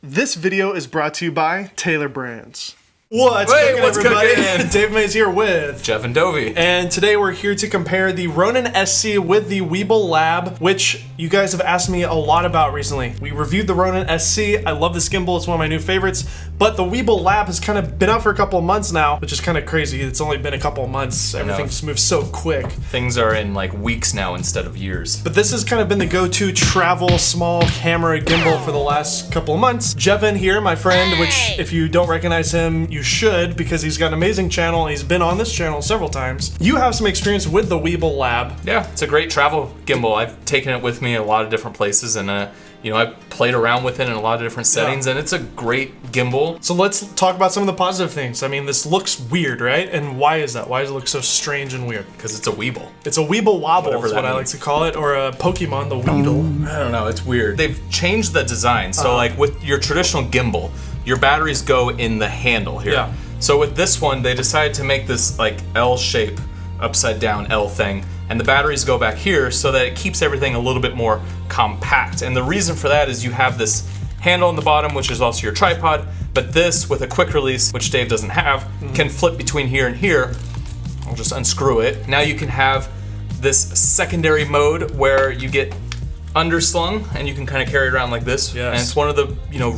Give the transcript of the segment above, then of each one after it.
This video is brought to you by Taylor Brands. What's cooking, everybody? Cooking? Dave May's here with Jeven Dovey. And today we're here to compare the Ronin SC with the Weebill LAB, which you guys have asked me a lot about recently. We reviewed the Ronin SC. I love this gimbal. It's one of my new favorites. But the Weebill LAB has kind of been out for a couple of months now, which is kind of crazy. It's only been a couple of months. Everything just moves so quick. Things are in like weeks now instead of years. But this has kind of been the go-to travel small camera gimbal for the last couple of months. Jeven here, my friend, which if you don't recognize him, you should, because he's got an amazing channel and he's been on this channel several times. You have some experience with the Weebill LAB. Yeah, it's a great travel gimbal. I've taken it with me in a lot of different places, and I've played around with it in a lot of different settings, and it's a great gimbal. So let's talk about some of the positive things. I mean, this looks weird, right? And why is that? Why does it look so strange and weird? Because it's a Weebill. It's a Weebill Wobble Whatever is what I like to call it, or a Pokemon, the Weedle. I don't know, it's weird. They've changed the design. So like with your traditional gimbal, your batteries go in the handle here. Yeah. So with this one, they decided to make this like L shape, upside down L thing, and the batteries go back here so that it keeps everything a little bit more compact. And the reason for that is you have this handle on the bottom, which is also your tripod, but this with a quick release, which Dave doesn't have, can flip between here and here. I'll just unscrew it. Now you can have this secondary mode where you get underslung and you can kind of carry it around like this. Yes. And it's one of the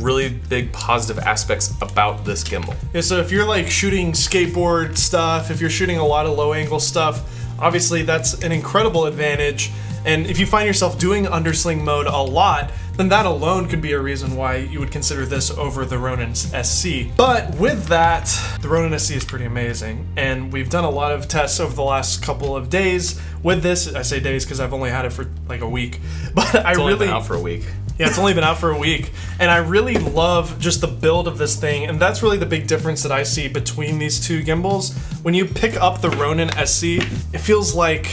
really big positive aspects about this gimbal. Yeah, so if you're like shooting skateboard stuff, if you're shooting a lot of low angle stuff, obviously that's an incredible advantage. And if you find yourself doing undersling mode a lot, then that alone could be a reason why you would consider this over the Ronin SC. But with that, the Ronin SC is pretty amazing. And we've done a lot of tests over the last couple of days with this. I say days because I've only had it for like a week. But It's only been out for a week. Yeah, it's only been out for a week. And I really love just the build of this thing. And that's really the big difference that I see between these two gimbals. When you pick up the Ronin SC, it feels like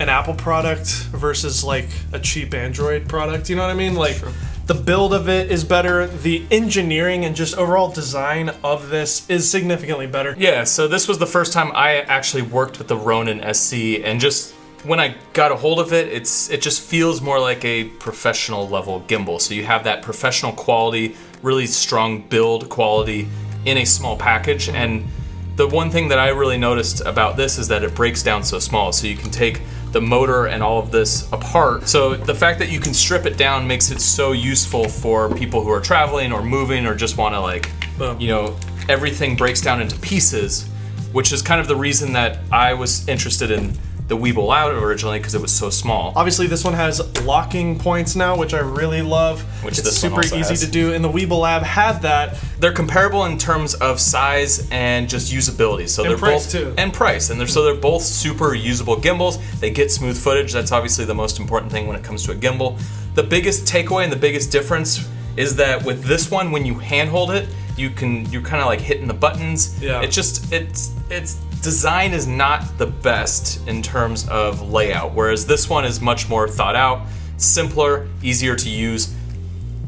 an Apple product versus like a cheap Android product. You know what I mean? Like the build of it is better. The engineering and just overall design of this is significantly better. Yeah, so this was the first time I actually worked with the Ronin SC, and just when I got a hold of it, it just feels more like a professional level gimbal. So you have that professional quality, really strong build quality in a small package. And the one thing that I really noticed about this is that it breaks down so small. So you can take the motor and all of this apart. So the fact that you can strip it down makes it so useful for people who are traveling or moving or just want to like, everything breaks down into pieces, which is kind of the reason that I was interested in the Weebill LAB originally, because it was so small. Obviously this one has locking points now, which I really love. Which it's this super one also easy has. to do, and the Weebill LAB had that. They're comparable in terms of size and just usability. So they're price both too. And price, and they're both super usable gimbals. They get smooth footage. That's obviously the most important thing when it comes to a gimbal. The biggest takeaway and the biggest difference is that with this one, when you handhold it, you're kind of like hitting the buttons. Yeah. It's design is not the best in terms of layout, whereas this one is much more thought out, simpler, easier to use.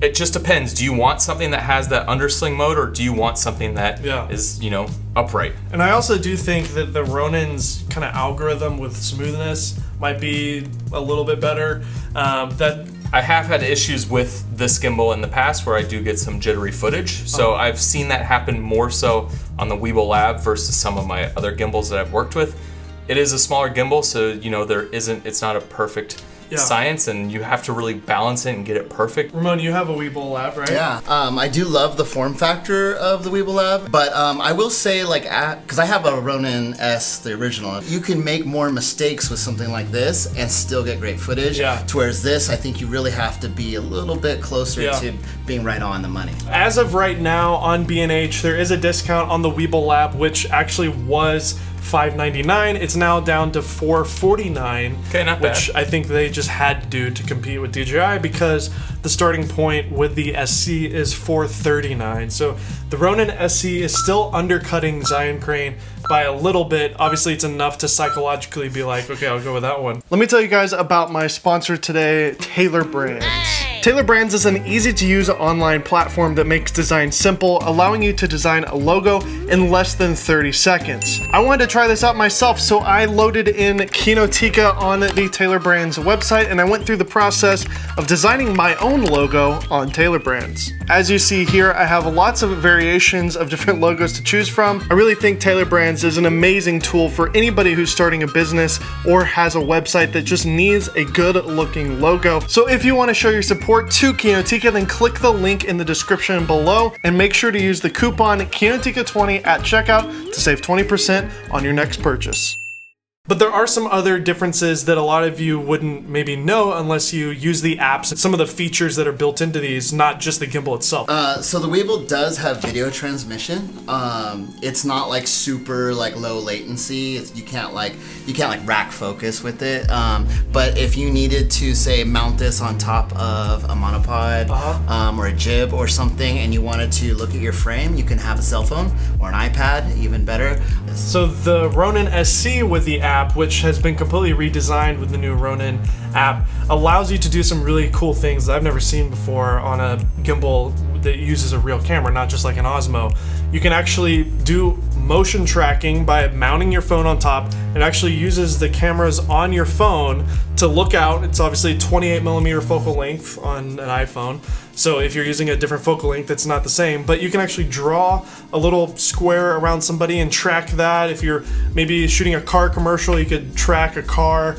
It just depends. Do you want something that has that undersling mode, or do you want something that is, upright? And I also do think that the Ronin's kind of algorithm with smoothness might be a little bit better. That I have had issues with this gimbal in the past where I do get some jittery footage. So I've seen that happen more so on the Weebill LAB versus some of my other gimbals that I've worked with. It is a smaller gimbal, so it's not a perfect science, and you have to really balance it and get it perfect. Ramon, you have a Weebill LAB, right? Yeah, I do love the form factor of the Weebill LAB, but I will say, because I have a Ronin S, the original, you can make more mistakes with something like this and still get great footage. Yeah. Whereas this, I think you really have to be a little bit closer to being right on the money. As of right now on B&H, there is a discount on the Weebill LAB, which actually was $5.99. It's now down to $4.49. Okay, not bad. Which I think they just had to do to compete with DJI, because the starting point with the SC is $4.39. So the Ronin SC is still undercutting Zhiyun Crane by a little bit. Obviously, it's enough to psychologically be like, okay, I'll go with that one. Let me tell you guys about my sponsor today, Taylor Brands. Tailor Brands is an easy-to-use online platform that makes design simple, allowing you to design a logo in less than 30 seconds. I wanted to try this out myself, so I loaded in Kinoteka on the Tailor Brands website, and I went through the process of designing my own logo on Tailor Brands. As you see here, I have lots of variations of different logos to choose from. I really think Tailor Brands is an amazing tool for anybody who's starting a business or has a website that just needs a good looking logo. So if you want to show your support to Kinoteka, then click the link in the description below and make sure to use the coupon Kinoteka20 at checkout to save 20% on your next purchase. But there are some other differences that a lot of you wouldn't maybe know unless you use the apps. Some of the features that are built into these, not just the gimbal itself. So the Weebill does have video transmission. It's not like super like low latency. You can't like rack focus with it. But if you needed to say mount this on top of a monopod or a jib or something, and you wanted to look at your frame, you can have a cell phone or an iPad, even better. So the Ronin SC with the app, which has been completely redesigned with the new Ronin app, allows you to do some really cool things that I've never seen before on a gimbal that uses a real camera, not just like an Osmo. You can actually do motion tracking by mounting your phone on top. It actually uses the cameras on your phone to look out. It's obviously 28mm focal length on an iPhone. So if you're using a different focal length, it's not the same, but you can actually draw a little square around somebody and track that. If you're maybe shooting a car commercial, you could track a car.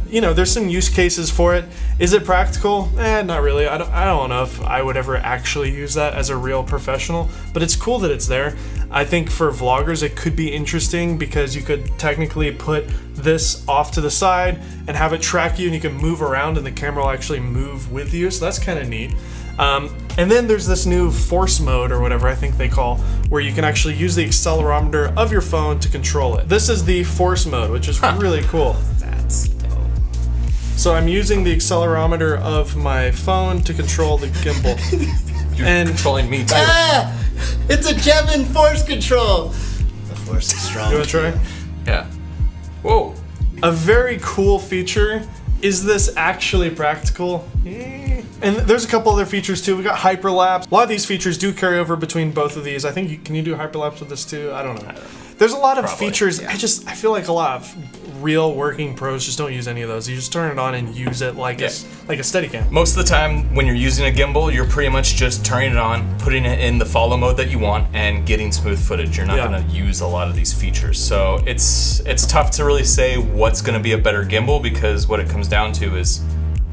You know, there's some use cases for it. Is it practical? Not really. I don't know if I would ever actually use that as a real professional, but it's cool that it's there. I think for vloggers, it could be interesting because you could technically put this off to the side and have it track you, and you can move around and the camera will actually move with you. So that's kind of neat. And then there's this new force mode or whatever I think they call, where you can actually use the accelerometer of your phone to control it. This is the force mode, which is really cool. That's dope. So I'm using the accelerometer of my phone to control the gimbal. You're controlling me too. It's a Jeven force control. The force is strong. You wanna try? Yeah. Whoa. A very cool feature. Is this actually practical? And there's a couple other features too. We got hyperlapse. A lot of these features do carry over between both of these. I think can you do hyperlapse with this too? I don't know. There's a lot of features. Yeah. I feel like a lot of real working pros just don't use any of those. You just turn it on and use it like a Steadicam. Most of the time when you're using a gimbal, you're pretty much just turning it on, putting it in the follow mode that you want, and getting smooth footage. You're not going to use a lot of these features. So it's tough to really say what's going to be a better gimbal, because what it comes down to is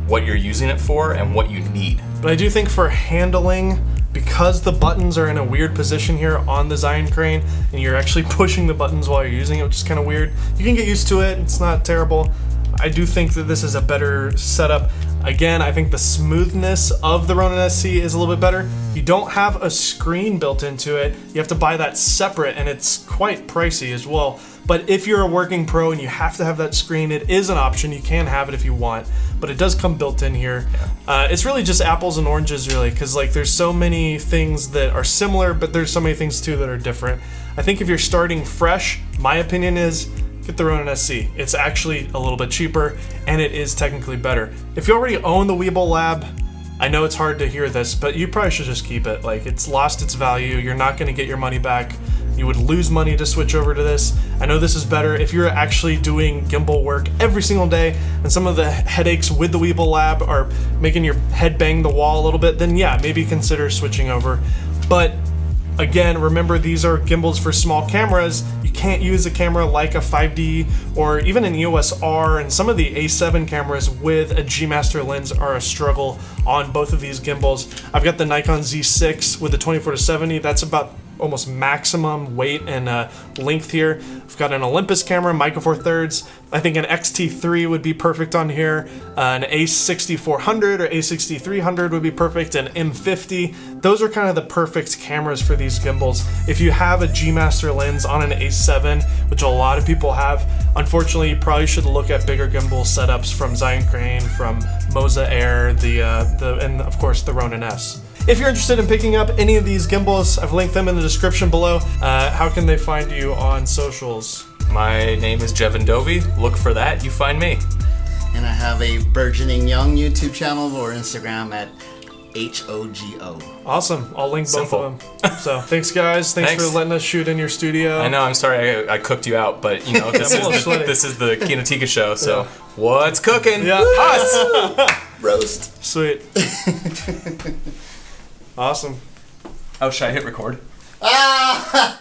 what you're using it for and what you need. But I do think for handling, because the buttons are in a weird position here on the Zhiyun Crane, and you're actually pushing the buttons while you're using it, which is kind of weird. You can get used to it, it's not terrible. I do think that this is a better setup. Again, I think the smoothness of the Ronin SC is a little bit better. You don't have a screen built into it. You have to buy that separate, and it's quite pricey as well. But if you're a working pro and you have to have that screen, it is an option. You can have it if you want, but it does come built in here. It's really just apples and oranges, really, because like there's so many things that are similar, but there's so many things too that are different. I think if you're starting fresh, my opinion is get the Ronin SC. It's actually a little bit cheaper, and it is technically better. If you already own the Weebill LAB, I know it's hard to hear this, but you probably should just keep it. Like, it's lost its value. You're not going to get your money back. You would lose money to switch over to this. I know this is better if you're actually doing gimbal work every single day, and some of the headaches with the Weebill LAB are making your head bang the wall a little bit, then yeah, maybe consider switching over. But again, remember, these are gimbals for small cameras. You can't use a camera like a 5D or even an EOS R, and some of the A7 cameras with a G Master lens are a struggle on both of these gimbals. I've got the Nikon Z6 with the 24-70. That's about almost maximum weight and length here. I've got an Olympus camera, Micro Four Thirds. I think an XT3 would be perfect on here. An A6400 or A6300 would be perfect. An M50. Those are kind of the perfect cameras for these gimbals. If you have a G Master lens on an A7, which a lot of people have, unfortunately, you probably should look at bigger gimbal setups from Zhiyun Crane, from Moza Air, and of course the Ronin S. If you're interested in picking up any of these gimbals, I've linked them in the description below. How can they find you on socials? My name is Jeven Dovey. Look for that, you find me. and I have a burgeoning young YouTube channel or Instagram at HOGO. Awesome. I'll link Simple. both of them. So thanks, guys. Thanks Thanks. for letting us shoot in your studio. I know, I'm sorry I cooked you out, but you know, this is the Kinotika show, so what's cooking? Yeah. Us! Roast. Sweet. Awesome. Oh, should I hit record? Ah!